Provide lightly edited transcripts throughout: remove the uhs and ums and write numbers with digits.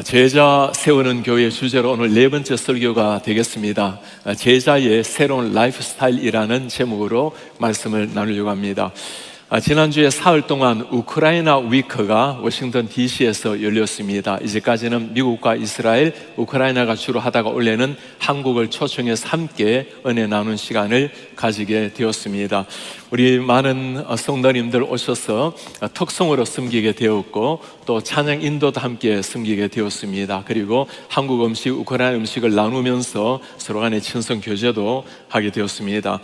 제자 세우는 교회 주제로 오늘 네 번째 설교가 되겠습니다. 제자의 새로운 라이프 스타일이라는 제목으로 말씀을 나누려고 합니다. 지난주에 사흘 동안 우크라이나 위크가 워싱턴 DC에서 열렸습니다. 이제까지는 미국과 이스라엘, 우크라이나가 주로 하다가 원래는 한국을 초청해서 함께 은혜 나눈 시간을 가지게 되었습니다. 우리 많은 성도님들 오셔서 특성으로 섬기게 되었고 또 찬양 인도도 함께 섬기게 되었습니다. 그리고 한국 음식, 우크라이나 음식을 나누면서 서로 간의 친선 교제도 하게 되었습니다.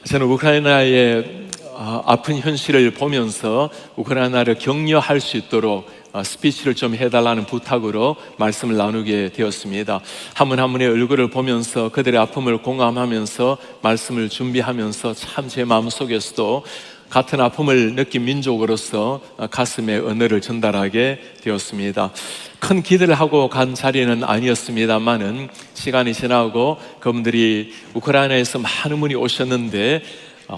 저는 우크라이나의 아픈 현실을 보면서 우크라이나를 격려할 수 있도록 스피치를 좀 해달라는 부탁으로 말씀을 나누게 되었습니다. 한 분 한 분의 얼굴을 보면서 그들의 아픔을 공감하면서 말씀을 준비하면서 참 제 마음속에서도 같은 아픔을 느낀 민족으로서 가슴에 은혜를 전달하게 되었습니다. 큰 기대를 하고 간 자리는 아니었습니다만은 시간이 지나고 그분들이 우크라이나에서 많은 분이 오셨는데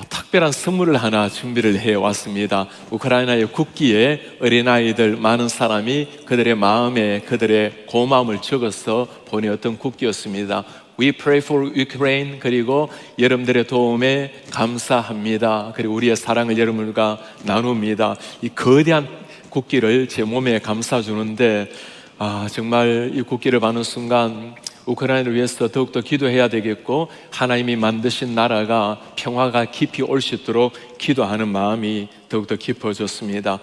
특별한 선물을 하나 준비를 해왔습니다. 우크라이나의 국기에 어린아이들 많은 사람이 그들의 마음에 그들의 고마움을 적어서 보내었던 국기였습니다. We pray for Ukraine. 그리고 여러분들의 도움에 감사합니다. 그리고 우리의 사랑을 여러분과 나눕니다. 이 거대한 국기를 제 몸에 감싸 주는데 정말 이 국기를 받는 순간 우크라이나를 위해서 더욱더 기도해야 되겠고 하나님이 만드신 나라가 평화가 깊이 올 수 있도록 기도하는 마음이 더욱더 깊어졌습니다.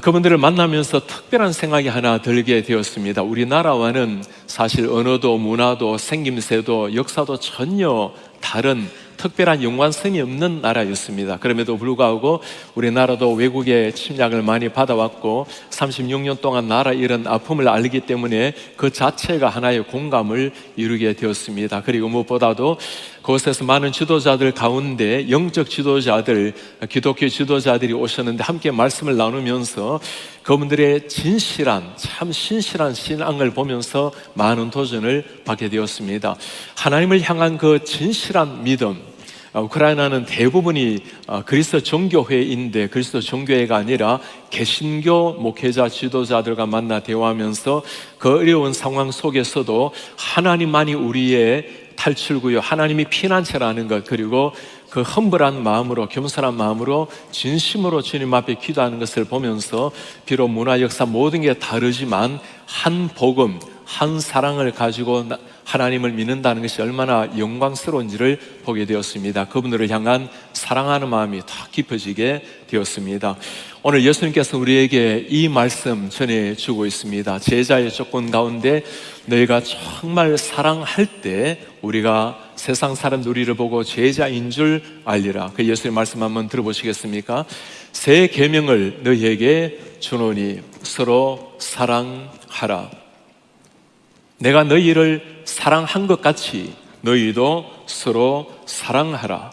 그분들을 만나면서 특별한 생각이 하나 들게 되었습니다. 우리나라와는 사실 언어도 문화도 생김새도 역사도 전혀 다른 특별한 연관성이 없는 나라였습니다. 그럼에도 불구하고 우리나라도 외국의 침략을 많이 받아왔고 36년 동안 나라 이런 아픔을 알기 때문에 그 자체가 하나의 공감을 이루게 되었습니다. 그리고 무엇보다도 그곳에서 많은 지도자들 가운데 영적 지도자들, 기독교 지도자들이 오셨는데 함께 말씀을 나누면서 그분들의 진실한, 참 신실한 신앙을 보면서 많은 도전을 받게 되었습니다. 하나님을 향한 그 진실한 믿음, 우크라이나는 대부분이 그리스도 정교회인데 그리스도 정교회가 아니라 개신교 목회자 지도자들과 만나 대화하면서 그 어려운 상황 속에서도 하나님만이 우리의 탈출구요, 하나님이 피난처라는 것, 그리고 그 험불한 마음으로, 겸손한 마음으로 진심으로 주님 앞에 기도하는 것을 보면서 비록 문화, 역사 모든 게 다르지만 한 복음, 한 사랑을 가지고 하나님을 믿는다는 것이 얼마나 영광스러운지를 보게 되었습니다. 그분들을 향한 사랑하는 마음이 더 깊어지게 되었습니다. 오늘 예수님께서 우리에게 이 말씀 전해주고 있습니다. 제자의 조건 가운데 너희가 정말 사랑할 때 우리가 세상 사람들 우리를 보고 제자인 줄 알리라. 그 예수님 말씀 한번 들어보시겠습니까? 새 계명을 너희에게 주노니 서로 사랑하라. 내가 너희를 사랑한 것 같이 너희도 서로 사랑하라.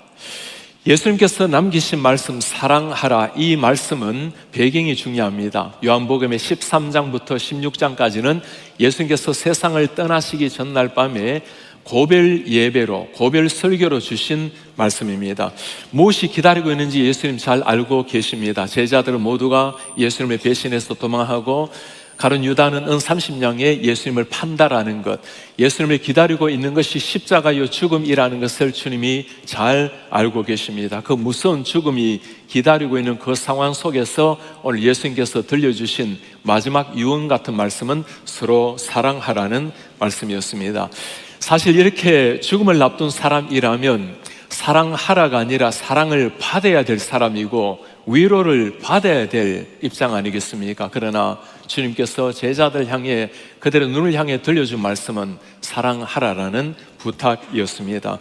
예수님께서 남기신 말씀 사랑하라, 이 말씀은 배경이 중요합니다. 요한복음의 13장부터 16장까지는 예수님께서 세상을 떠나시기 전날 밤에 고별 예배로, 고별 설교로 주신 말씀입니다. 무엇이 기다리고 있는지 예수님 잘 알고 계십니다. 제자들은 모두가 예수님을 배신해서 도망하고 가룟 유다는 은 30냥에 예수님을 판다라는 것, 예수님을 기다리고 있는 것이 십자가요 죽음이라는 것을 주님이 잘 알고 계십니다. 그 무서운 죽음이 기다리고 있는 그 상황 속에서 오늘 예수님께서 들려주신 마지막 유언 같은 말씀은 서로 사랑하라는 말씀이었습니다. 사실 이렇게 죽음을 앞둔 사람이라면 사랑하라가 아니라 사랑을 받아야 될 사람이고 위로를 받아야 될 입장 아니겠습니까? 그러나 주님께서 제자들 향해, 그들의 눈을 향해 들려준 말씀은 사랑하라라는 부탁이었습니다.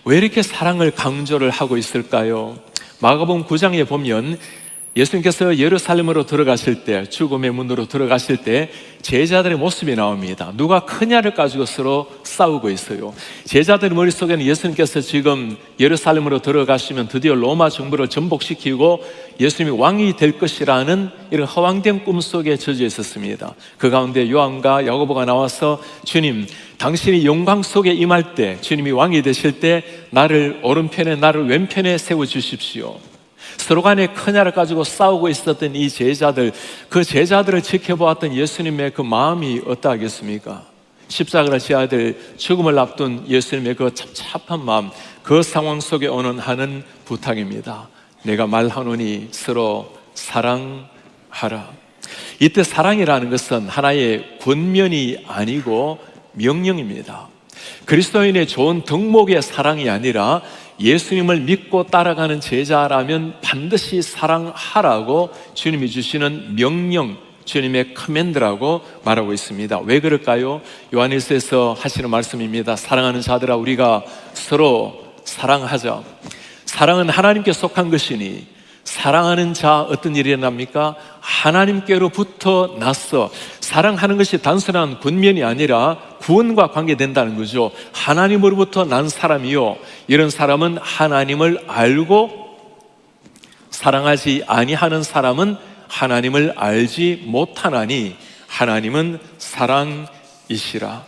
왜 이렇게 사랑을 강조를 하고 있을까요? 마가복음 9장에 보면 예수님께서 예루살렘으로 들어가실 때, 죽음의 문으로 들어가실 때 제자들의 모습이 나옵니다. 누가 크냐를 가지고 서로 싸우고 있어요. 제자들의 머릿속에는 예수님께서 지금 예루살렘으로 들어가시면 드디어 로마 정부를 전복시키고 예수님이 왕이 될 것이라는 이런 허황된 꿈속에 젖어 있었습니다. 그 가운데 요한과 야고보가 나와서 주님, 당신이 영광 속에 임할 때, 주님이 왕이 되실 때 나를 오른편에 나를 왼편에 세워주십시오. 서로 간에 큰애를 가지고 싸우고 있었던 이 제자들, 그 제자들을 지켜보았던 예수님의 그 마음이 어떠하겠습니까? 십자가를 지어야 될 죽음을 앞둔 예수님의 그 찹찹한 마음, 그 상황 속에 오는 하는 부탁입니다. 내가 말하노니 서로 사랑하라. 이때 사랑이라는 것은 하나의 권면이 아니고 명령입니다. 그리스도인의 좋은 덕목의 사랑이 아니라 예수님을 믿고 따라가는 제자라면 반드시 사랑하라고 주님이 주시는 명령, 주님의 커맨드라고 말하고 있습니다. 왜 그럴까요? 요한일서에서 하시는 말씀입니다. 사랑하는 자들아, 우리가 서로 사랑하자. 사랑은 하나님께 속한 것이니 사랑하는 자 어떤 일이 일어납니까? 하나님께로부터 났어. 사랑하는 것이 단순한 권면이 아니라 구원과 관계된다는 거죠. 하나님으로부터 난 사람이요, 이런 사람은 하나님을 알고, 사랑하지 아니하는 사람은 하나님을 알지 못하나니 하나님은 사랑이시라.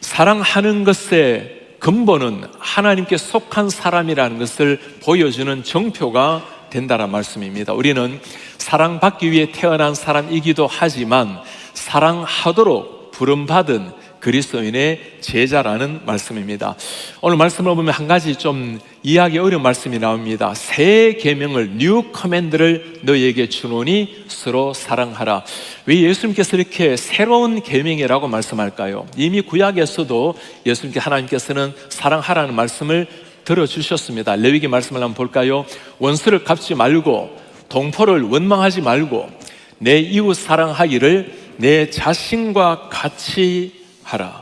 사랑하는 것의 근본은 하나님께 속한 사람이라는 것을 보여주는 정표가 된다는 말씀입니다. 우리는 사랑받기 위해 태어난 사람이기도 하지만 사랑하도록 부름받은 그리스도인의 제자라는 말씀입니다. 오늘 말씀을 보면 한 가지 좀 이해하기 어려운 말씀이 나옵니다. 새 계명을, 뉴 커맨드를 너희에게 주노니 서로 사랑하라. 왜 예수님께서 이렇게 새로운 계명이라고 말씀할까요? 이미 구약에서도 예수님께 하나님께서는 사랑하라는 말씀을 들어주셨습니다. 레위기 말씀을 한번 볼까요? 원수를 갚지 말고 동포를 원망하지 말고 내 이웃 사랑하기를 내 자신과 같이 하라.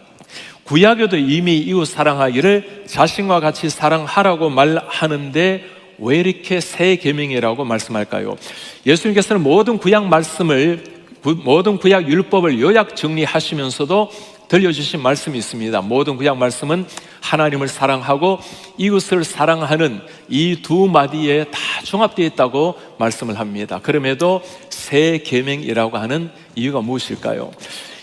구약에도 이미 이웃 사랑하기를 자신과 같이 사랑하라고 말하는데 왜 이렇게 새 계명이라고 말씀할까요? 예수님께서는 모든 구약 말씀을, 모든 구약 율법을 요약 정리하시면서도 들려주신 말씀이 있습니다. 모든 구약 말씀은 하나님을 사랑하고 이웃을 사랑하는 이 두 마디에 다 종합되어 있다고 말씀을 합니다. 그럼에도 새 계명이라고 하는 이유가 무엇일까요?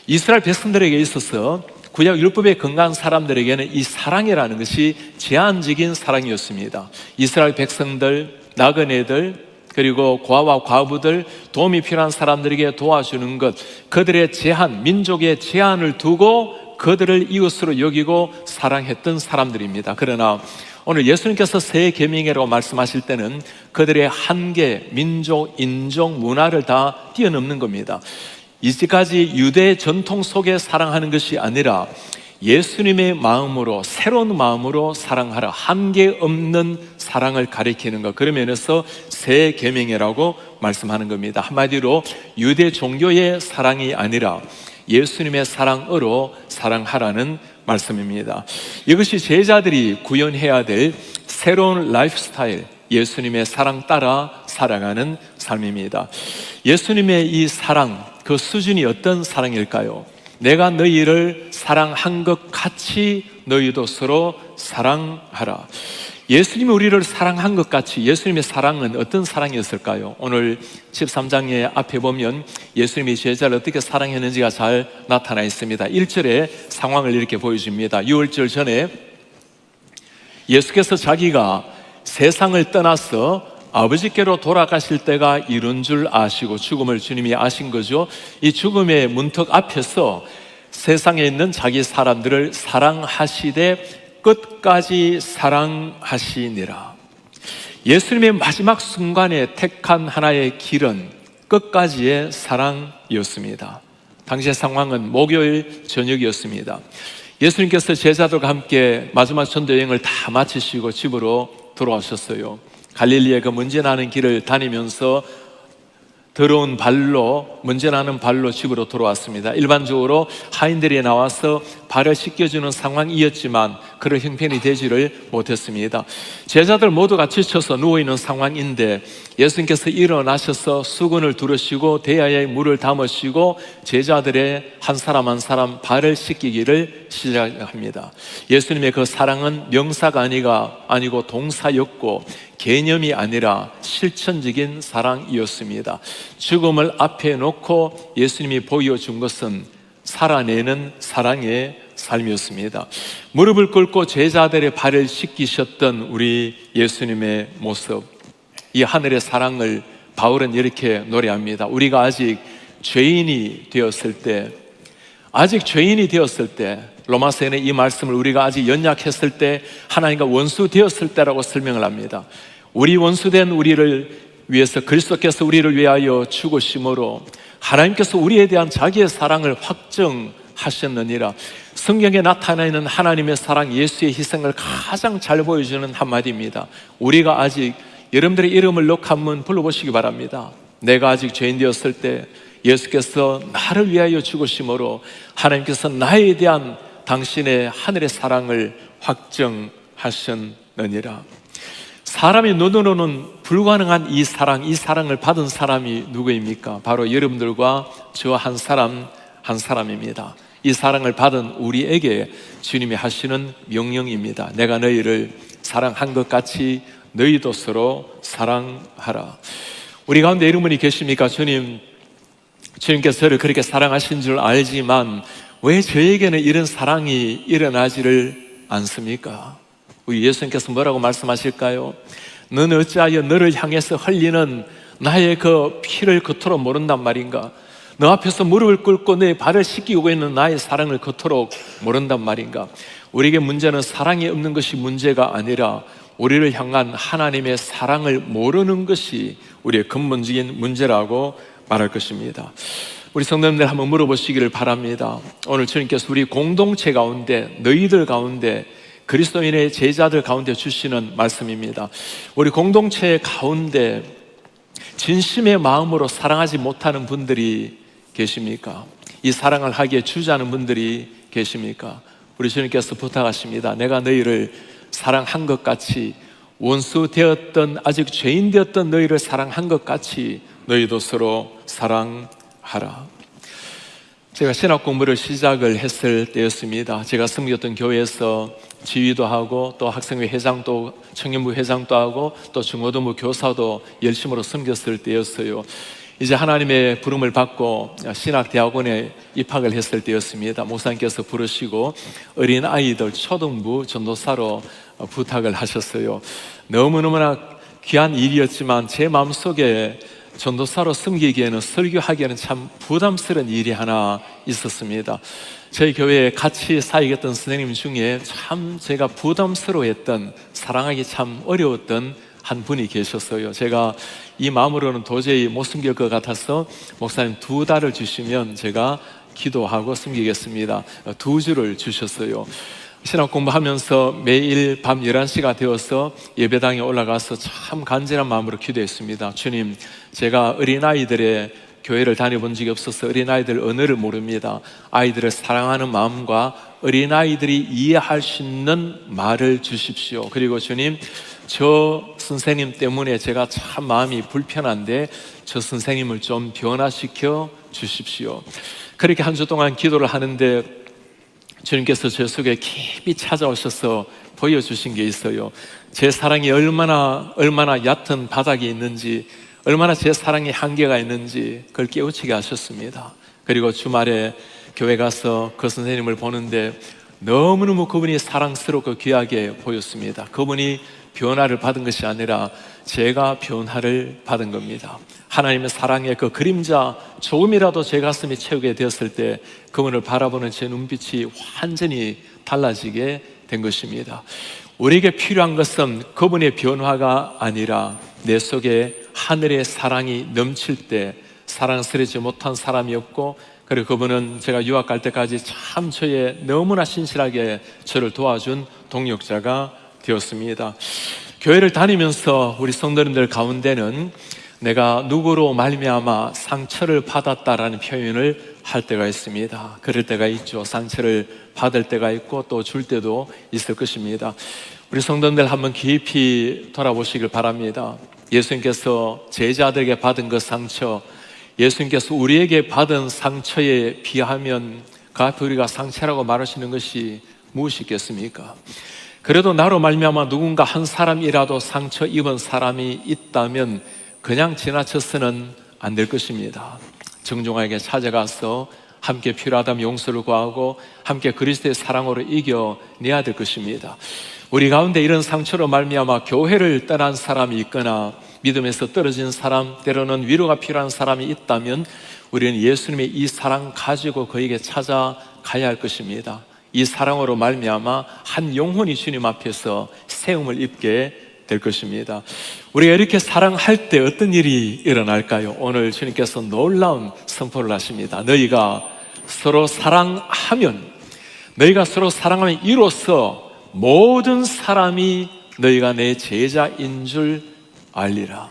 이스라엘 백성들에게 있어서 구약 율법에 건강한 사람들에게는 이 사랑이라는 것이 제한적인 사랑이었습니다. 이스라엘 백성들, 나그네들, 그리고 고아와 과부들, 도움이 필요한 사람들에게 도와주는 것, 그들의 제한, 민족의 제한을 두고 그들을 이웃으로 여기고 사랑했던 사람들입니다. 그러나 오늘 예수님께서 새 계명이라고 말씀하실 때는 그들의 한계, 민족, 인종, 문화를 다 뛰어넘는 겁니다. 이제까지 유대 전통 속에 사랑하는 것이 아니라 예수님의 마음으로, 새로운 마음으로 사랑하라. 한계 없는 사랑을 가리키는 것, 그런 면에서 새 계명이라고 말씀하는 겁니다. 한마디로 유대 종교의 사랑이 아니라 예수님의 사랑으로 사랑하라는 말씀입니다. 이것이 제자들이 구현해야 될 새로운 라이프 스타일, 예수님의 사랑 따라 살아가는 삶입니다. 예수님의 이 사랑, 그 수준이 어떤 사랑일까요? 내가 너희를 사랑한 것 같이 너희도 서로 사랑하라. 예수님이 우리를 사랑한 것 같이 예수님의 사랑은 어떤 사랑이었을까요? 오늘 13장의 앞에 보면 예수님이 제자를 어떻게 사랑했는지가 잘 나타나 있습니다. 1절에 상황을 이렇게 보여줍니다. 유월절 전에 예수께서 자기가 세상을 떠나서 아버지께로 돌아가실 때가 이른 줄 아시고, 죽음을 주님이 아신 거죠. 이 죽음의 문턱 앞에서 세상에 있는 자기 사람들을 사랑하시되 끝까지 사랑하시니라. 예수님의 마지막 순간에 택한 하나의 길은 끝까지의 사랑이었습니다. 당시의 상황은 목요일 저녁이었습니다. 예수님께서 제자들과 함께 마지막 전도 여행을 다 마치시고 집으로 돌아오셨어요. 갈릴리의 그 문제나는 길을 다니면서 더러운 발로, 문제나는 발로 집으로 돌아왔습니다. 일반적으로 하인들이 나와서 발을 씻겨주는 상황이었지만 그럴 형편이 되지를 못했습니다. 제자들 모두가 지쳐서 누워있는 상황인데 예수님께서 일어나셔서 수건을 두르시고 대야에 물을 담으시고 제자들의 한 사람 한 사람 발을 씻기기를 시작합니다. 예수님의 그 사랑은 명사가 아니고 동사였고 개념이 아니라 실천적인 사랑이었습니다. 죽음을 앞에 놓고 예수님이 보여준 것은 살아내는 사랑의 삶이었습니다. 무릎을 꿇고 제자들의 발을 씻기셨던 우리 예수님의 모습, 이 하늘의 사랑을 바울은 이렇게 노래합니다. 우리가 아직 죄인이 되었을 때, 로마서에는 이 말씀을 우리가 아직 연약했을 때, 하나님과 원수 되었을 때라고 설명을 합니다. 우리 원수된 우리를 위해서 그리스도께서 우리를 위하여 죽으심으로 하나님께서 우리에 대한 자기의 사랑을 확증하셨느니라. 성경에 나타나 있는 하나님의 사랑, 예수의 희생을 가장 잘 보여주는 한마디입니다. 우리가 아직, 여러분들의 이름을 놓고 한번 불러보시기 바랍니다. 내가 아직 죄인 되었을 때 예수께서 나를 위하여 죽으심으로 하나님께서 나에 대한 당신의 하늘의 사랑을 확증하셨느니라. 사람의 눈으로는 불가능한 이 사랑을 받은 사람이 누구입니까? 바로 여러분들과 저 한 사람입니다. 이 사랑을 받은 우리에게 주님이 하시는 명령입니다. 내가 너희를 사랑한 것 같이 너희도 서로 사랑하라. 우리 가운데 이런 분이 계십니까? 주님께서 저를 그렇게 사랑하신 줄 알지만 왜 저에게는 이런 사랑이 일어나지를 않습니까? 우리 예수님께서 뭐라고 말씀하실까요? 너는 어찌하여 너를 향해서 흘리는 나의 그 피를 그토록 모른단 말인가? 너 앞에서 무릎을 꿇고 내 발을 씻기고 있는 나의 사랑을 그토록 모른단 말인가? 우리에게 문제는 사랑이 없는 것이 문제가 아니라 우리를 향한 하나님의 사랑을 모르는 것이 우리의 근본적인 문제라고 말할 것입니다. 우리 성도님들 한번 물어보시기를 바랍니다. 오늘 주님께서 우리 공동체 가운데, 너희들 가운데, 그리스도인의 제자들 가운데 주시는 말씀입니다. 우리 공동체 가운데 진심의 마음으로 사랑하지 못하는 분들이 계십니까? 이 사랑을 하기에 주저하는 분들이 계십니까? 우리 주님께서 부탁하십니다. 내가 너희를 사랑한 것 같이, 원수 되었던, 아직 죄인 되었던 너희를 사랑한 것 같이 너희도 서로 사랑하라. 제가 신학 공부를 시작을 했을 때였습니다. 제가 섬겼던 교회에서 지휘도 하고 또 학생회 회장도, 청년부 회장도 하고 또 중고등부 교사도 열심으로 섬겼을 때였어요. 이제 하나님의 부름을 받고 신학대학원에 입학을 했을 때였습니다. 목사님께서 부르시고 어린 아이들 초등부 전도사로 부탁을 하셨어요. 너무너무나 귀한 일이었지만 제 마음속에 전도사로 섬기기에는, 설교하기에는 참 부담스러운 일이 하나 있었습니다. 저희 교회에 같이 사역했던 선생님 중에 참 제가 부담스러워했던, 사랑하기 참 어려웠던 한 분이 계셨어요. 제가 이 마음으로는 도저히 못 섬길 것 같아서 목사님 2달을 주시면 제가 기도하고 섬기겠습니다. 2주를 주셨어요. 신학 공부하면서 매일 밤 11시가 되어서 예배당에 올라가서 참 간절한 마음으로 기도했습니다. 주님, 제가 어린아이들의 교회를 다녀본 적이 없어서 어린아이들 언어를 모릅니다. 아이들을 사랑하는 마음과 어린아이들이 이해할 수 있는 말을 주십시오. 그리고 주님, 저 선생님 때문에 제가 참 마음이 불편한데 저 선생님을 좀 변화시켜 주십시오. 그렇게 한 주 동안 기도를 하는데 주님께서 제 속에 깊이 찾아오셔서 보여주신 게 있어요. 제 사랑이 얼마나 얕은 바닥이 있는지, 얼마나 제 사랑의 한계가 있는지 그걸 깨우치게 하셨습니다. 그리고 주말에 교회 가서 그 선생님을 보는데 너무너무 그분이 사랑스럽고 귀하게 보였습니다. 그분이 변화를 받은 것이 아니라 제가 변화를 받은 겁니다. 하나님의 사랑의 그 그림자 조금이라도 제 가슴이 채우게 되었을 때 그분을 바라보는 제 눈빛이 완전히 달라지게 된 것입니다. 우리에게 필요한 것은 그분의 변화가 아니라 내 속에 하늘의 사랑이 넘칠 때 사랑스러지 못한 사람이었고, 그리고 그분은 제가 유학 갈 때까지 참 저의 너무나 신실하게 저를 도와준 동역자가 되었습니다. 교회를 다니면서 우리 성도님들 가운데는 내가 누구로 말미암아 상처를 받았다라는 표현을 할 때가 있습니다. 그럴 때가 있죠. 상처를 받을 때가 있고 또 줄 때도 있을 것입니다. 우리 성도님들 한번 깊이 돌아보시길 바랍니다. 예수님께서 제자들에게 받은 그 상처, 예수님께서 우리에게 받은 상처에 비하면 그 앞에 우리가 상처라고 말하시는 것이 무엇이 있겠습니까? 그래도 나로 말미암아 누군가 한 사람이라도 상처 입은 사람이 있다면 그냥 지나쳐서는 안 될 것입니다. 정중하게 찾아가서 함께 필요하다면 용서를 구하고 함께 그리스도의 사랑으로 이겨내야 될 것입니다. 우리 가운데 이런 상처로 말미암아 교회를 떠난 사람이 있거나 믿음에서 떨어진 사람, 때로는 위로가 필요한 사람이 있다면 우리는 예수님의 이 사랑 가지고 그에게 찾아가야 할 것입니다. 이 사랑으로 말미암아 한 영혼이 주님 앞에서 세움을 입게 될 것입니다. 우리가 이렇게 사랑할 때 어떤 일이 일어날까요? 오늘 주님께서 놀라운 선포를 하십니다. 너희가 서로 사랑하면 이로써 모든 사람이 너희가 내 제자인 줄 알리라.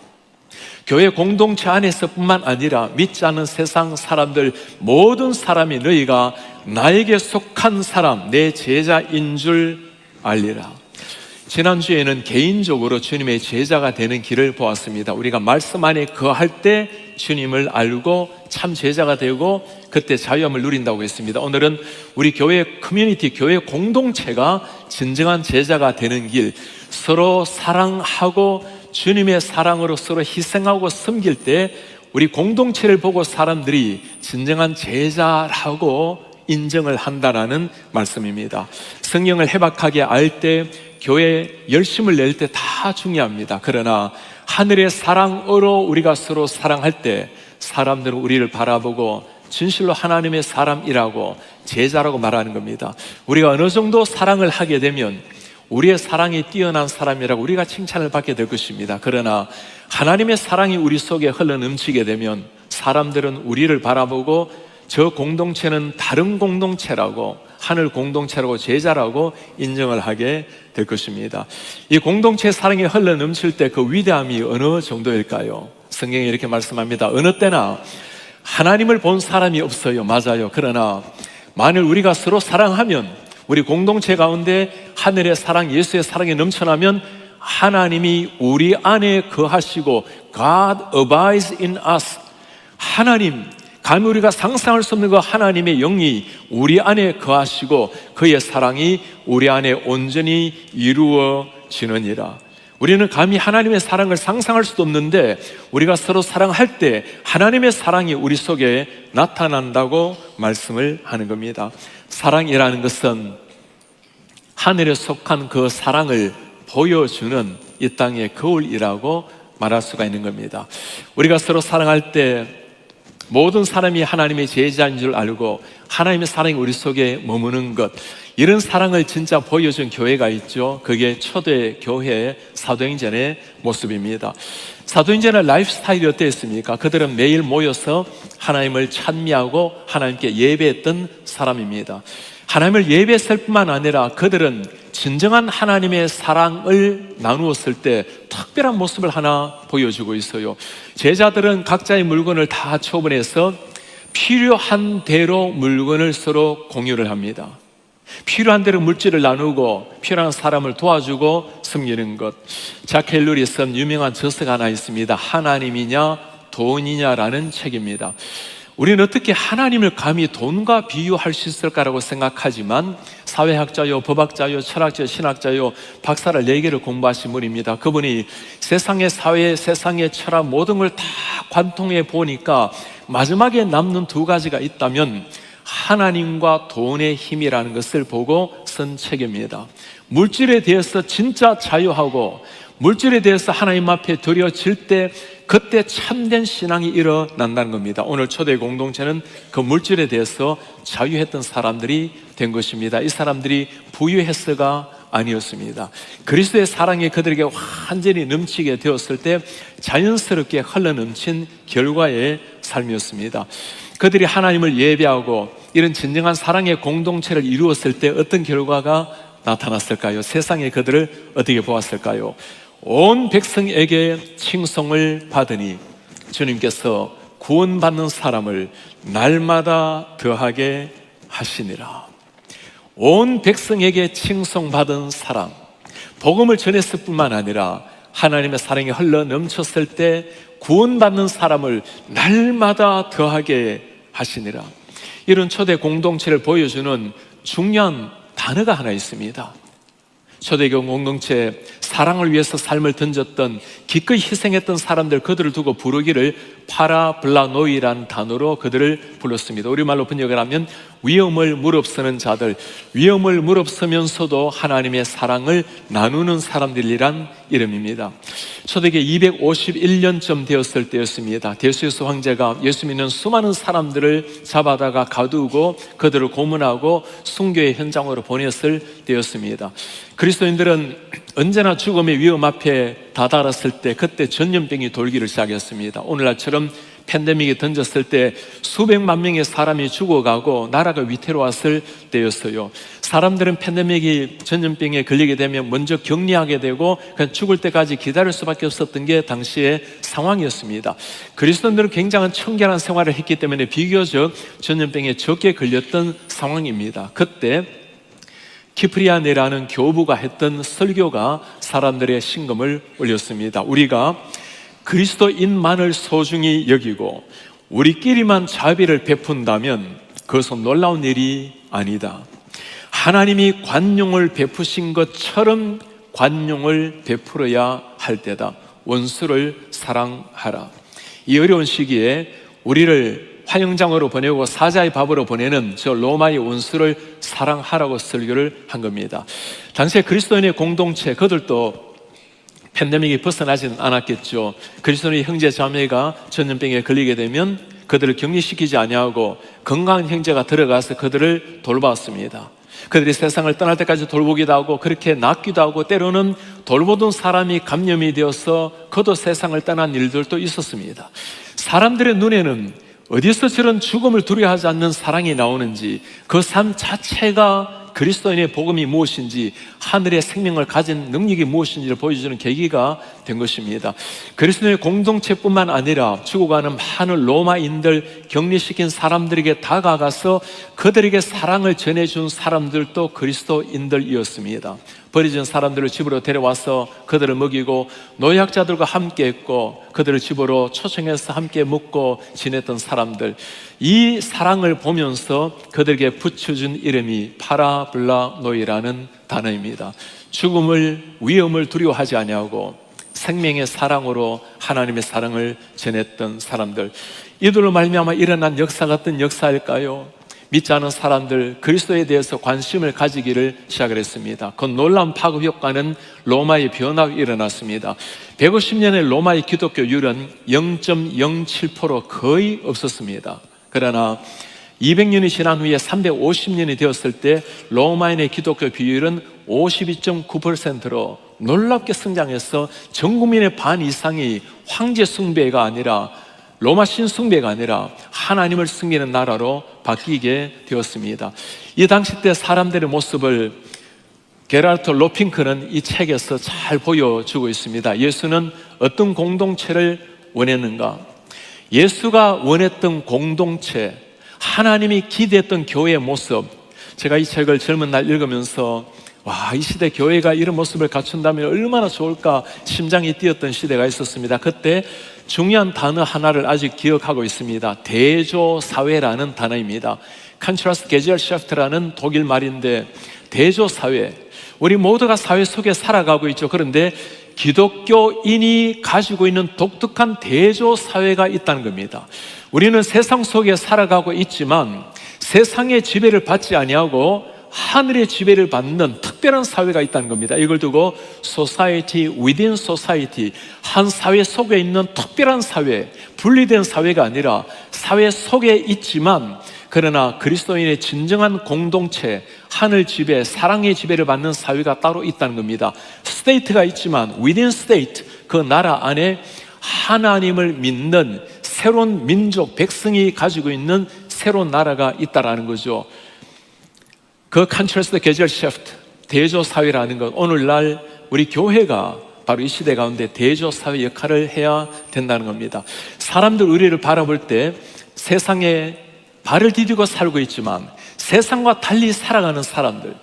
교회 공동체 안에서뿐만 아니라 믿지 않는 세상 사람들, 모든 사람이 너희가 나에게 속한 사람, 내 제자인 줄 알리라. 지난주에는 개인적으로 주님의 제자가 되는 길을 보았습니다. 우리가 말씀 안에 거할 때 주님을 알고 참 제자가 되고 그때 자유함을 누린다고 했습니다. 오늘은 우리 교회 커뮤니티, 교회 공동체가 진정한 제자가 되는 길, 서로 사랑하고 주님의 사랑으로 서로 희생하고 섬길 때 우리 공동체를 보고 사람들이 진정한 제자라고 인정을 한다라는 말씀입니다. 성경을 해박하게 알 때, 교회 열심을 낼 때 다 중요합니다. 그러나 하늘의 사랑으로 우리가 서로 사랑할 때 사람들은 우리를 바라보고 진실로 하나님의 사람이라고, 제자라고 말하는 겁니다. 우리가 어느 정도 사랑을 하게 되면 우리의 사랑이 뛰어난 사람이라고 우리가 칭찬을 받게 될 것입니다. 그러나 하나님의 사랑이 우리 속에 흘러넘치게 되면 사람들은 우리를 바라보고 저 공동체는 다른 공동체라고, 하늘 공동체라고, 제자라고 인정을 하게 될 것입니다. 이 공동체 사랑이 흘러넘칠 때 그 위대함이 어느 정도일까요? 성경이 이렇게 말씀합니다. 어느 때나 하나님을 본 사람이 없어요. 맞아요. 그러나 만일 우리가 서로 사랑하면, 우리 공동체 가운데 하늘의 사랑, 예수의 사랑이 넘쳐나면 하나님이 우리 안에 거하시고 God abides in us, 하나님, 감히 우리가 상상할 수 없는 그 하나님의 영이 우리 안에 거하시고 그의 사랑이 우리 안에 온전히 이루어지느니라. 우리는 감히 하나님의 사랑을 상상할 수도 없는데 우리가 서로 사랑할 때 하나님의 사랑이 우리 속에 나타난다고 말씀을 하는 겁니다. 사랑이라는 것은 하늘에 속한 그 사랑을 보여주는 이 땅의 거울이라고 말할 수가 있는 겁니다. 우리가 서로 사랑할 때 모든 사람이 하나님의 제자인 줄 알고 하나님의 사랑이 우리 속에 머무는 것, 이런 사랑을 진짜 보여준 교회가 있죠. 그게 초대 교회의 사도행전의 모습입니다. 사도행전의 라이프 스타일이 어땠습니까? 그들은 매일 모여서 하나님을 찬미하고 하나님께 예배했던 사람입니다. 하나님을 예배했을 뿐만 아니라 그들은 진정한 하나님의 사랑을 나누었을 때 특별한 모습을 하나 보여주고 있어요. 제자들은 각자의 물건을 다 처분해서 필요한 대로 물건을 서로 공유를 합니다. 필요한 대로 물질을 나누고 필요한 사람을 도와주고 섬기는 것. 자크 헬러리 쓴 유명한 저서가 하나 있습니다. 하나님이냐 돈이냐라는 책입니다. 우리는 어떻게 하나님을 감히 돈과 비유할 수 있을까라고 생각하지만 사회학자요, 법학자요, 철학자요, 신학자요, 박사를 4개를 공부하신 분입니다. 그분이 세상의 사회, 세상의 철학 모든 걸 다 관통해 보니까 마지막에 남는 2가지가 있다면 하나님과 돈의 힘이라는 것을 보고 쓴 책입니다. 물질에 대해서 진짜 자유하고 물질에 대해서 하나님 앞에 드려질 때 그때 참된 신앙이 일어난다는 겁니다. 오늘 초대 공동체는 그 물질에 대해서 자유했던 사람들이 된 것입니다. 이 사람들이 부유했어가 아니었습니다. 그리스도의 사랑이 그들에게 완전히 넘치게 되었을 때 자연스럽게 흘러넘친 결과의 삶이었습니다. 그들이 하나님을 예배하고 이런 진정한 사랑의 공동체를 이루었을 때 어떤 결과가 나타났을까요? 세상에 그들을 어떻게 보았을까요? 온 백성에게 칭송을 받으니 주님께서 구원받는 사람을 날마다 더하게 하시니라. 온 백성에게 칭송받은 사람, 복음을 전했을 뿐만 아니라 하나님의 사랑이 흘러 넘쳤을 때 구원받는 사람을 날마다 더하게 하시니라. 이런 초대 공동체를 보여주는 중요한 단어가 하나 있습니다. 초대교회 공동체, 사랑을 위해서 삶을 던졌던, 기꺼이 희생했던 사람들, 그들을 두고 부르기를 파라블라노이라는 단어로 그들을 불렀습니다. 우리말로 번역을 하면 위험을 무릅쓰는 자들, 위험을 무릅쓰면서도 하나님의 사랑을 나누는 사람들이란 이름입니다. 초대기 251년쯤 되었을 때였습니다. 데시우스 황제가 예수 믿는 수많은 사람들을 잡아다가 가두고 그들을 고문하고 순교의 현장으로 보냈을 때였습니다. 그리스도인들은 언제나 죽음의 위험 앞에 다다랐을 때 그때 전염병이 돌기를 시작했습니다. 오늘날처럼 팬데믹이 던졌을 때 수백만 명의 사람이 죽어가고 나라가 위태로웠을 때였어요. 사람들은 팬데믹이 전염병에 걸리게 되면 먼저 격리하게 되고 그냥 죽을 때까지 기다릴 수밖에 없었던 게 당시의 상황이었습니다. 그리스도인들은 굉장한 청결한 생활을 했기 때문에 비교적 전염병에 적게 걸렸던 상황입니다. 그때 키프리아네라는 교부가 했던 설교가 사람들의 심금을 울렸습니다. 우리가 그리스도인만을 소중히 여기고 우리끼리만 자비를 베푼다면 그것은 놀라운 일이 아니다. 하나님이 관용을 베푸신 것처럼 관용을 베풀어야 할 때다. 원수를 사랑하라. 이 어려운 시기에 우리를 화영장으로 보내고 사자의 밥으로 보내는 저 로마의 원수를 사랑하라고 설교를 한 겁니다. 당시에 그리스도인의 공동체, 그들도 팬데믹이 벗어나지는 않았겠죠. 그리스도인의 형제 자매가 전염병에 걸리게 되면 그들을 격리시키지 아니하고 건강한 형제가 들어가서 그들을 돌봤습니다. 그들이 세상을 떠날 때까지 돌보기도 하고 그렇게 낫기도 하고 때로는 돌보던 사람이 감염이 되어서 그도 세상을 떠난 일들도 있었습니다. 사람들의 눈에는 어디서 저런 죽음을 두려워하지 않는 사랑이 나오는지, 그 삶 자체가 그리스도인의 복음이 무엇인지, 하늘의 생명을 가진 능력이 무엇인지를 보여주는 계기가 된 것입니다. 그리스도인의 공동체뿐만 아니라 죽어가는 많은 로마인들, 격리시킨 사람들에게 다가가서 그들에게 사랑을 전해준 사람들도 그리스도인들이었습니다. 버려진 사람들을 집으로 데려와서 그들을 먹이고 노약자들과 함께 했고 그들을 집으로 초청해서 함께 먹고 지냈던 사람들, 이 사랑을 보면서 그들에게 붙여준 이름이 파라블라노이라는 단어입니다. 죽음을, 위험을 두려워하지 아니하고 생명의 사랑으로 하나님의 사랑을 전했던 사람들, 이들로 말미암아 일어난 역사가 어떤 역사일까요? 믿지 않은 사람들, 그리스도에 대해서 관심을 가지기를 시작을 했습니다. 그 놀라운 파급 효과는 로마의 변화가 일어났습니다. 150년의 로마의 기독교율은 0.07% 거의 없었습니다. 그러나 200년이 지난 후에 350년이 되었을 때 로마인의 기독교 비율은 52.9%로 놀랍게 성장해서 전 국민의 반 이상이 황제 숭배가 아니라, 로마 신 숭배가 아니라 하나님을 섬기는 나라로 바뀌게 되었습니다. 이 당시 때 사람들의 모습을 게라르트 로핑크는 이 책에서 잘 보여주고 있습니다. 예수는 어떤 공동체를 원했는가? 예수가 원했던 공동체, 하나님이 기대했던 교회의 모습. 제가 이 책을 젊은 날 읽으면서 와, 이 시대 교회가 이런 모습을 갖춘다면 얼마나 좋을까 심장이 뛰었던 시대가 있었습니다. 그때 중요한 단어 하나를 아직 기억하고 있습니다. 대조사회라는 단어입니다. Contrast Gesellschaft라는 독일 말인데, 대조사회, 우리 모두가 사회 속에 살아가고 있죠. 그런데 기독교인이 가지고 있는 독특한 대조사회가 있다는 겁니다. 우리는 세상 속에 살아가고 있지만 세상의 지배를 받지 아니하고 하늘의 지배를 받는 특별한 사회가 있다는 겁니다. 이걸 두고 Society within Society, 한 사회 속에 있는 특별한 사회, 분리된 사회가 아니라 사회 속에 있지만 그러나 그리스도인의 진정한 공동체, 하늘 지배, 사랑의 지배를 받는 사회가 따로 있다는 겁니다. 스테이트가 있지만 within state, 그 나라 안에 하나님을 믿는 새로운 민족, 백성이 가지고 있는 새로운 나라가 있다라는 거죠. 그 Contrast Gesellschaft, 대조사회라는 것, 오늘날 우리 교회가 바로 이 시대 가운데 대조사회 역할을 해야 된다는 겁니다. 사람들 우리를 바라볼 때 세상에 발을 디디고 살고 있지만 세상과 달리 살아가는 사람들,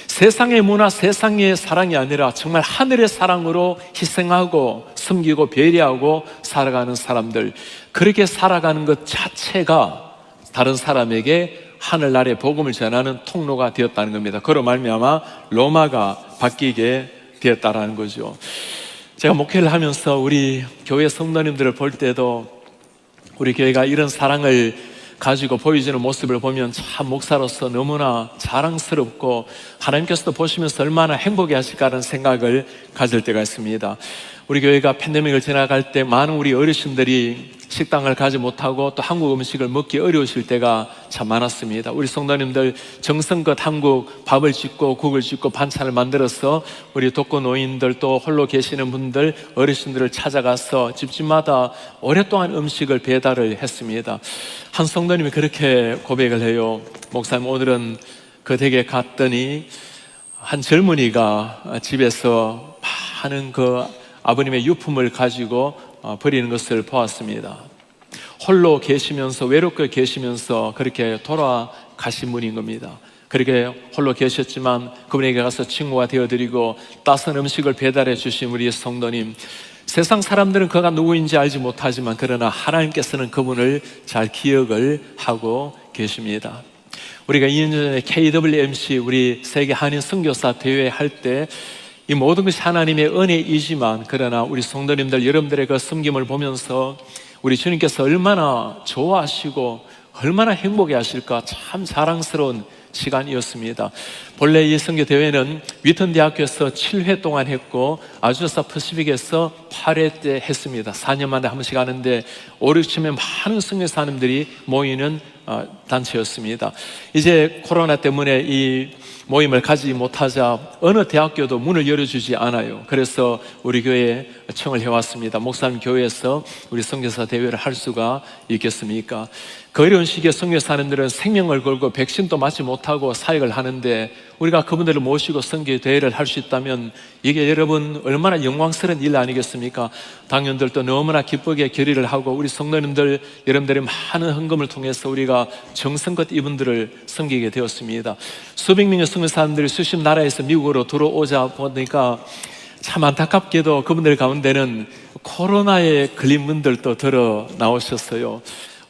세상의 문화, 세상의 사랑이 아니라 정말 하늘의 사랑으로 희생하고 섬기고 배려하고 살아가는 사람들, 그렇게 살아가는 것 자체가 다른 사람에게 하늘나라의 복음을 전하는 통로가 되었다는 겁니다. 그로 말미암아 로마가 바뀌게 되었다는 거죠. 제가 목회를 하면서 우리 교회 성도님들을 볼 때도 우리 교회가 이런 사랑을 가지고 보여지는 모습을 보면 참 목사로서 너무나 자랑스럽고 하나님께서도 보시면서 얼마나 행복해 하실까라는 생각을 가질 때가 있습니다. 우리 교회가 팬데믹을 지나갈 때 많은 우리 어르신들이 식당을 가지 못하고 또 한국 음식을 먹기 어려우실 때가 참 많았습니다. 우리 성도님들 정성껏 한국 밥을 짓고 국을 짓고 반찬을 만들어서 우리 독거노인들 또 홀로 계시는 분들 어르신들을 찾아가서 집집마다 오랫동안 음식을 배달을 했습니다. 한 성도님이 그렇게 고백을 해요. 목사님, 오늘은 그 댁에 갔더니 한 젊은이가 집에서 많은 그 아버님의 유품을 가지고 버리는 것을 보았습니다. 홀로 계시면서 외롭게 계시면서 그렇게 돌아가신 분인 겁니다. 그렇게 홀로 계셨지만 그분에게 가서 친구가 되어드리고 따스한 음식을 배달해 주신 우리 성도님, 세상 사람들은 그가 누구인지 알지 못하지만 그러나 하나님께서는 그분을 잘 기억을 하고 계십니다. 우리가 2년 전에 KWMC 우리 세계 한인 선교사 대회 할 때 이 모든 것이 하나님의 은혜이지만 그러나 우리 성도님들 여러분들의 그 섬김을 보면서 우리 주님께서 얼마나 좋아하시고 얼마나 행복해 하실까 참 자랑스러운 시간이었습니다. 본래 이 선교 대회는 위튼 대학교에서 7회 동안 했고 아주사 퍼시픽에서 8회 때 했습니다. 4년 만에 한 번씩 하는데 5, 6층에 많은 선교사님들이 모이는 단체였습니다. 이제 코로나 때문에 이 모임을 가지 못하자 어느 대학교도 문을 열어주지 않아요. 그래서 우리 교회에 청을 해왔습니다. 목사님 교회에서 우리 선교사 대회를 할 수가 있겠습니까? 그 어려운 시기에 선교사님들은 생명을 걸고 백신도 맞지 못하고 사역을 하는데 우리가 그분들을 모시고 선교 대회를 할 수 있다면 이게 여러분 얼마나 영광스러운 일 아니겠습니까? 당연들도 너무나 기쁘게 결의를 하고 우리 성도님들 여러분들의 많은 헌금을 통해서 우리가 정성껏 이분들을 섬기게 되었습니다. 수백 명의 선교사님들이 수십 나라에서 미국으로 들어오자 보니까 참 안타깝게도 그분들 가운데는 코로나에 걸린 분들도 들어 나오셨어요.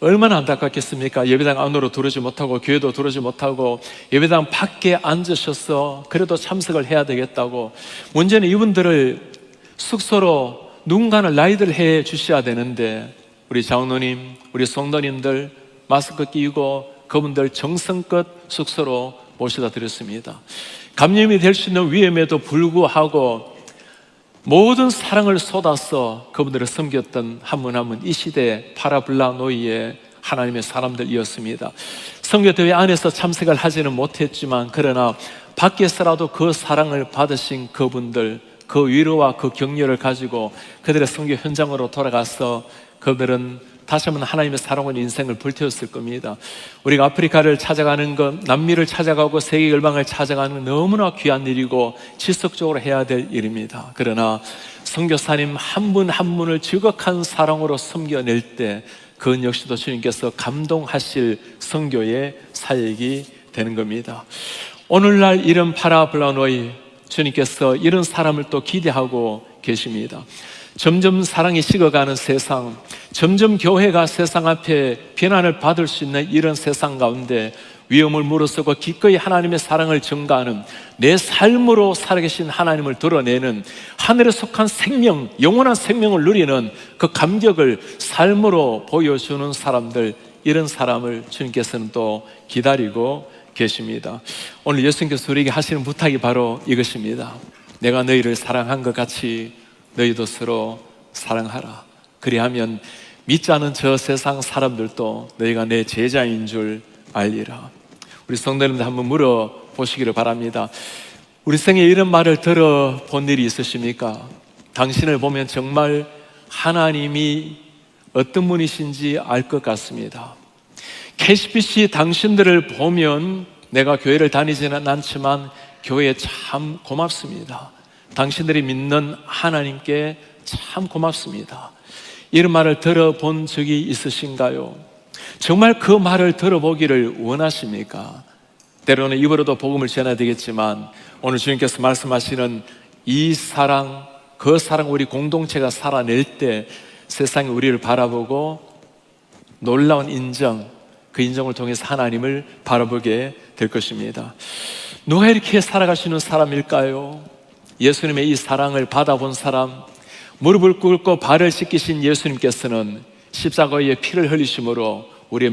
얼마나 안타깝겠습니까? 예배당 안으로 들어오지 못하고 교회도 들어오지 못하고 예배당 밖에 앉으셔서 그래도 참석을 해야 되겠다고. 문제는 이분들을 숙소로 누군가는 라이드를 해 주셔야 되는데 우리 장로님, 우리 성도님들 마스크 끼고 그분들 정성껏 숙소로 모셔다 드렸습니다. 감염이 될 수 있는 위험에도 불구하고 모든 사랑을 쏟아서 그분들을 섬겼던 한 분 한 분 이 시대의 파라블라 노이의 하나님의 사람들이었습니다. 선교대회 안에서 참석을 하지는 못했지만 그러나 밖에서라도 그 사랑을 받으신 그분들, 그 위로와 그 격려를 가지고 그들의 선교 현장으로 돌아가서 그들은 다시 한번 하나님의 사랑으로 인생을 불태웠을 겁니다. 우리가 아프리카를 찾아가는 것, 남미를 찾아가고 세계 열방을 찾아가는 건 너무나 귀한 일이고 지속적으로 해야 될 일입니다. 그러나 선교사님 한 분 한 분을 지극한 사랑으로 섬겨낼 때 그건 역시도 주님께서 감동하실 선교의 사역이 되는 겁니다. 오늘날 이런 파라블라노이 주님께서 이런 사람을 또 기대하고 계십니다. 점점 사랑이 식어가는 세상, 점점 교회가 세상 앞에 비난을 받을 수 있는 이런 세상 가운데 위험을 무릅쓰고 기꺼이 하나님의 사랑을 전가하는 내 삶으로 살아계신 하나님을 드러내는 하늘에 속한 생명, 영원한 생명을 누리는 그 감격을 삶으로 보여주는 사람들, 이런 사람을 주님께서는 또 기다리고 계십니다. 오늘 예수님께서 우리에게 하시는 부탁이 바로 이것입니다. 내가 너희를 사랑한 것 같이 너희도 서로 사랑하라. 그리하면 믿지 않은 저 세상 사람들도 너희가 내 제자인 줄 알리라. 우리 성도님들 한번 물어보시기를 바랍니다. 우리 생에 이런 말을 들어본 일이 있으십니까? 당신을 보면 정말 하나님이 어떤 분이신지 알 것 같습니다. KCBC 당신들을 보면 내가 교회를 다니지는 않지만 교회에 참 고맙습니다. 당신들이 믿는 하나님께 참 고맙습니다. 이런 말을 들어본 적이 있으신가요? 정말 그 말을 들어보기를 원하십니까? 때로는 입으로도 복음을 전해야 되겠지만 오늘 주님께서 말씀하시는 이 사랑, 그 사랑 우리 공동체가 살아낼 때 세상이 우리를 바라보고 놀라운 인정, 그 인정을 통해서 하나님을 바라보게 될 것입니다. 누가 이렇게 살아가시는 사람일까요? 예수님의 이 사랑을 받아본 사람, 무릎을 꿇고 발을 씻기신 예수님께서는 십자가에 피를 흘리심으로 우리의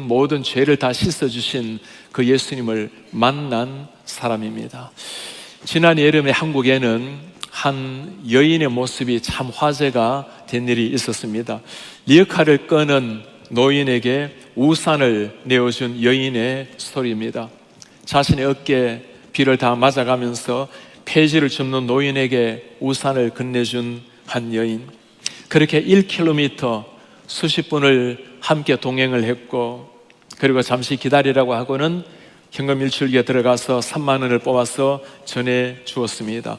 모든 죄를 다 씻어주신 그 예수님을 만난 사람입니다. 지난 여름에 한국에는 한 여인의 모습이 참 화제가 된 일이 있었습니다. 리어카를 끄는 노인에게 우산을 내어준 여인의 스토리입니다. 자신의 어깨에 비를 다 맞아가면서 폐지를 줍는 노인에게 우산을 건네준 한 여인. 그렇게 1km 수십 분을 함께 동행을 했고, 그리고 잠시 기다리라고 하고는 현금 일출기에 들어가서 3만 원을 뽑아서 전해주었습니다.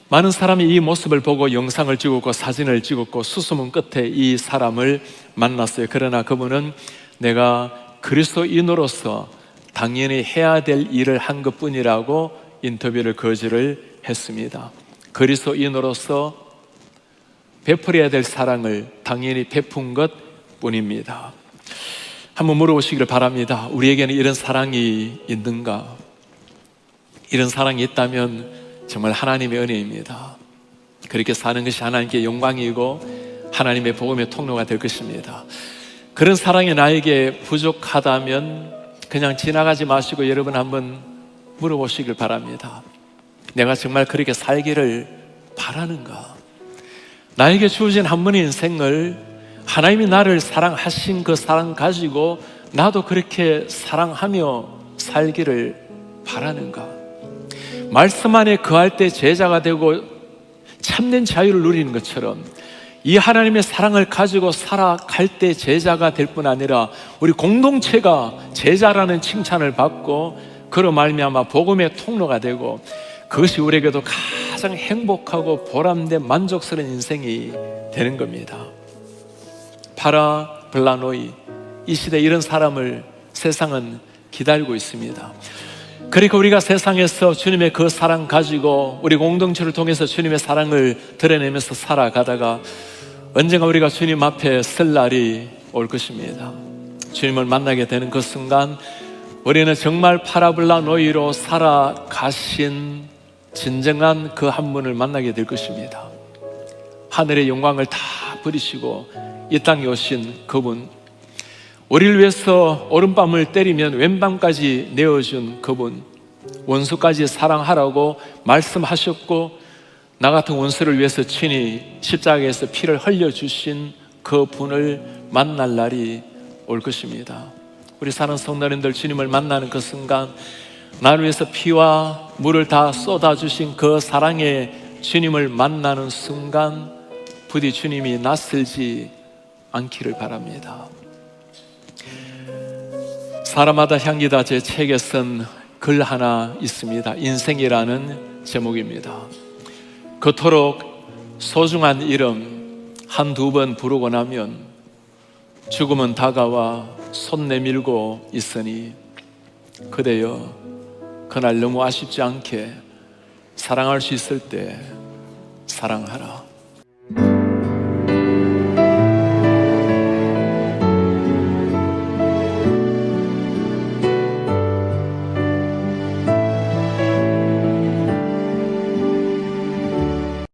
많은 사람이 이 모습을 보고 영상을 찍었고 사진을 찍었고 수소문 끝에 이 사람을 만났어요. 그러나 그분은 내가 그리스도인으로서 당연히 해야 될 일을 한 것뿐이라고 인터뷰를 거절을 했습니다. 그리스도인으로서 베풀어야 될 사랑을 당연히 베푼 것뿐입니다. 한번 물어보시기를 바랍니다. 우리에게는 이런 사랑이 있는가? 이런 사랑이 있다면 정말 하나님의 은혜입니다. 그렇게 사는 것이 하나님께 영광이고 하나님의 복음의 통로가 될 것입니다. 그런 사랑이 나에게 부족하다면 그냥 지나가지 마시고 여러분 한번 물어보시길 바랍니다. 내가 정말 그렇게 살기를 바라는가? 나에게 주어진 한 번의 인생을 하나님이 나를 사랑하신 그 사랑 가지고 나도 그렇게 사랑하며 살기를 바라는가? 말씀 안에 거할 때 제자가 되고 참된 자유를 누리는 것처럼 이 하나님의 사랑을 가지고 살아갈 때 제자가 될 뿐 아니라 우리 공동체가 제자라는 칭찬을 받고 그로 말미암아 복음의 통로가 되고 그것이 우리에게도 가장 행복하고 보람된 만족스러운 인생이 되는 겁니다. 파라블라노이, 이 시대에 이런 사람을 세상은 기다리고 있습니다. 그러니까 우리가 세상에서 주님의 그 사랑 가지고 우리 공동체를 통해서 주님의 사랑을 드러내면서 살아가다가 언젠가 우리가 주님 앞에 설 날이 올 것입니다. 주님을 만나게 되는 그 순간 우리는 정말 파라블라노이로 살아가신 진정한 그 한 분을 만나게 될 것입니다. 하늘의 영광을 다 버리시고 이 땅에 오신 그분, 우리를 위해서 오른밤을 때리면 왼밤까지 내어준 그분, 원수까지 사랑하라고 말씀하셨고 나 같은 원수를 위해서 친히 십자가에서 피를 흘려주신 그 분을 만날 날이 올 것입니다. 우리 사는 성도님들, 주님을 만나는 그 순간 나를 위해서 피와 물을 다 쏟아주신 그 사랑의 주님을 만나는 순간 부디 주님이 낯설지 않기를 바랍니다. 사람마다 향기다 제 책에 쓴 글 하나 있습니다. 인생이라는 제목입니다. 그토록 소중한 이름 한두 번 부르고 나면 죽음은 다가와 손 내밀고 있으니 그대여 그날 너무 아쉽지 않게 사랑할 수 있을 때 사랑하라.